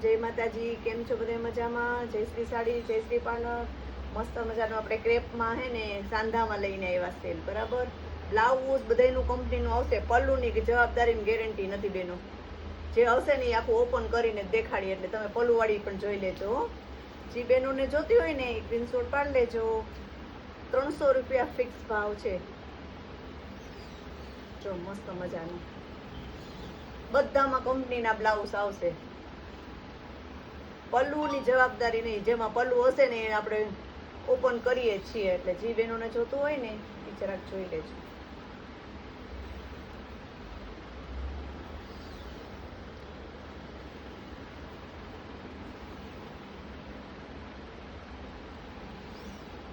જય માતાજી. કેમ છો બધા? મજામાં? જય શ્રી સાડી, જય શ્રી પાર્લર. મસ્ત મજાનું આપણે ક્રેપમાં હે ને સાંધામાં લઈને આવ્યા સેલ. બરાબર. બ્લાઉઝ બધાયનું કંપનીનું આવશે. પલ્લુની જવાબદારીની ગેરંટી નથી બેનો. જે આવશે ને એ આખું ઓપન કરીને દેખાડી, એટલે તમે પલ્લુવાળી પણ જોઈ લેજો. જે બેનોને જોતી હોય ને એ સ્ક્રીનશોટ પાડી લેજો. 300 રૂપિયા ફિક્સ ભાવ છે. જો મસ્ત મજાનું બધામાં કંપનીના બ્લાઉઝ આવશે. પલ્લુની જવાબદારી નહીં. જેમાં પલ્લુ હશે ને એ આપણે ઓપન કરીએ છીએ. એટલે જે બહેનોને જોતું હોય ને એ જરાક જોઈ લેજો.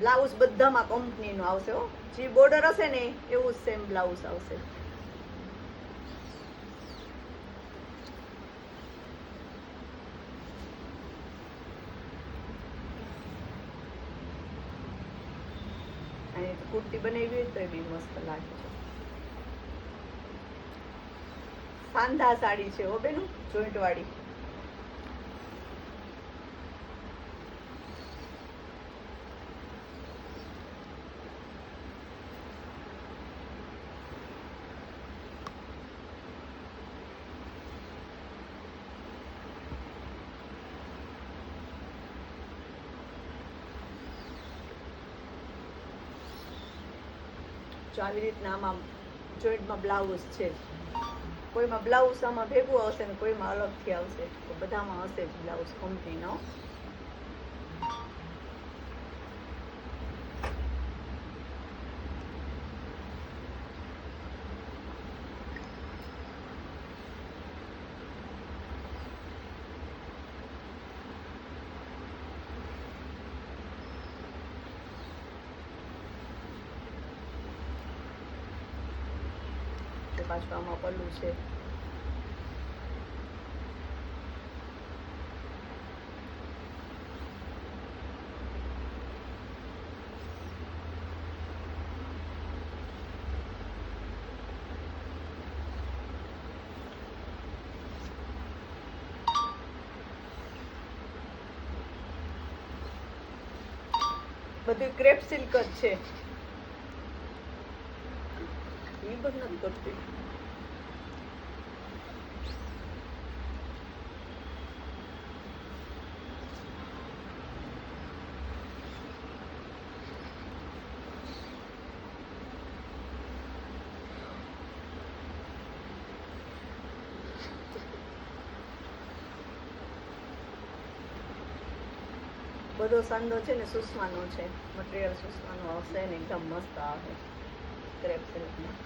બ્લાઉઝ બધામાં કંપનીનું આવશે હો. જે બોર્ડર હશે ને એવું જ સેમ બ્લાઉઝ આવશે. અને કુર્તી બનાવી હોય તો એ બી મસ્ત લાગે છે. સાંધા સાડી છે હો બેનું, જોઈન્ટ વાળી. જો આવી રીતના આમાં જોઈન્ટમાં બ્લાઉઝ છે. કોઈમાં બ્લાઉઝ આમાં ભેગું આવશે ને કોઈમાં અલગથી આવશે. તો બધામાં હશે જ બ્લાઉઝ કંપનીનો. પાછું આમાં પલ્લું છે. બધું ક્રેપ સિલ્ક જ છે. એ બધું નથી કરતી. બધો સાંધો છે ને સુસવાનો છે. મટીરિયલ સુસવાનું આવશે ને એકદમ મસ્ત આવે ક્રેપ સિલ્કમાં.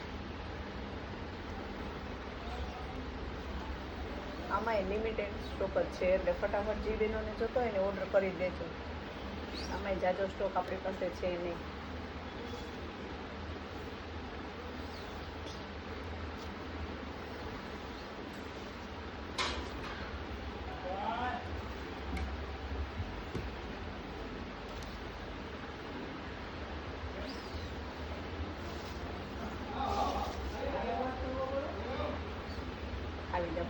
આમાં લિમિટેડ સ્ટોક જ છે. એટલે ફટાફટ જે બહેનોને જોતો હોય ને ઓર્ડર કરી દેજો. આમાં જાજો સ્ટોક આપણી પાસે છે નહીં.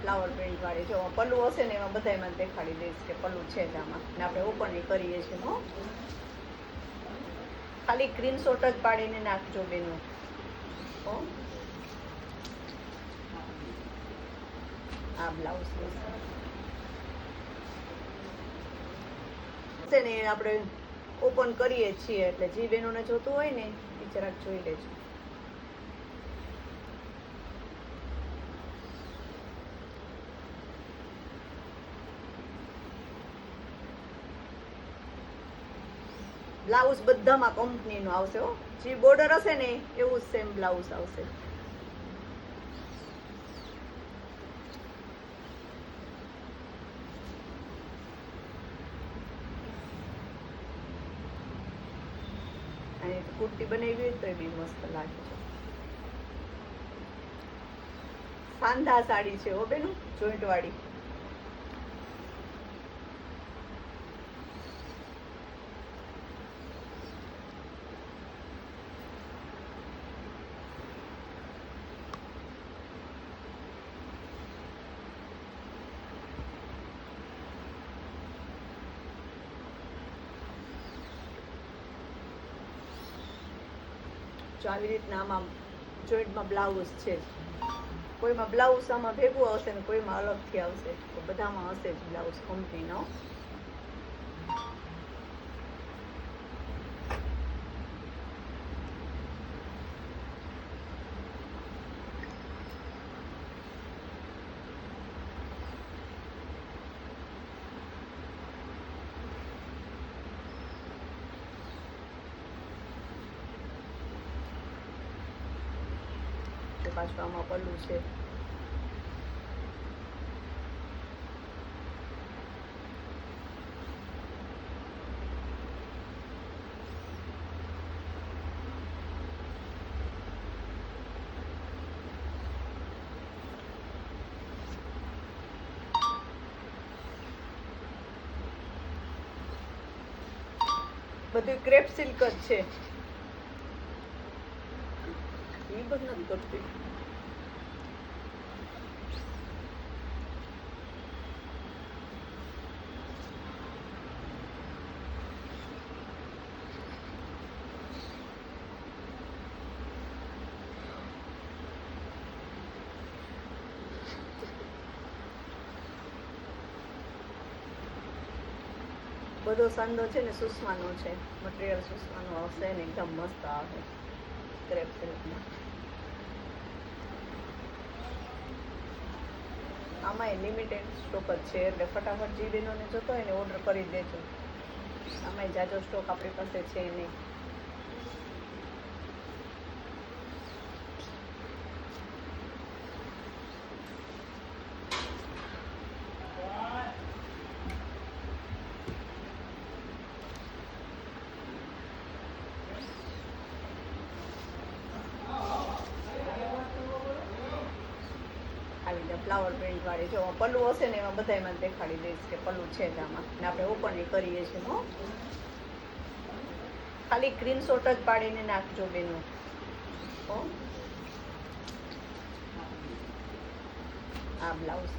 ફ્લાવર પ્રિન્ટ વાળી જો પલ્લુ હશે ને એમાં બધામાં દેખાડી દઈશ કે પલ્લુ છે જ આમાં. ને આપણે ઓપન કરીએ છીએ. હો, ખાલી સ્ક્રીનશોટ જ પાડીને નાખજો બેનો. હો, આ બ્લાઉઝ છે ને આપણે ઓપન કરીએ છીએ. એટલે જે બહેનોને જોતું હોય ને એ જરાક જોઈ લેજો. બ્લાઉઝ બધામાં કંપનીનું આવશે હો. જે બોર્ડર હશે ને એવું જ સેમ બ્લાઉઝ આવશે. અને કુર્તી બનાવી હોય તો એ બી મસ્ત લાગે છે. સાંધા સાડી છે હો બેનું, જોઈન્ટ વાળી. જો આવી રીતના આમાં જોઈન્ટમાં બ્લાઉઝ છે. કોઈમાં બ્લાઉઝ આમાં ભેગું આવશે ને કોઈમાં અલગથી આવશે, તો બધામાં હશે જ બ્લાઉઝ કંપનીનો. પાછું આમાં પલ્લું છે. બધું ક્રેપ સિલ્ક જ છે. એ બધું નથી કરતી. બધો સાંધો છે ને સુસવાનો છે, મટીરિયલ સુસવાનું આવશે ને એકદમ મસ્ત આવે ક્રેપ સિલ્કમાં. આમાં લિમિટેડ સ્ટોક જ છે, એટલે ફટાફટ જે બહેનોને જોતો હોય ને ઓર્ડર કરી દેજો. આમાં જાજો સ્ટોક આપણી પાસે છે નહીં. ફ્લાવર પ્રિન્ટ વાળી જો પલ્લું હશે ને એમાં બધામાં દેખાડી દઈશ કે પલ્લું છે જ આમાં, ને આપણે ઓપન કરીએ છીએ. હો, ખાલી સ્ક્રીનશોટ જ પાડીને નાખજો બેનો. હો, આ બ્લાઉઝ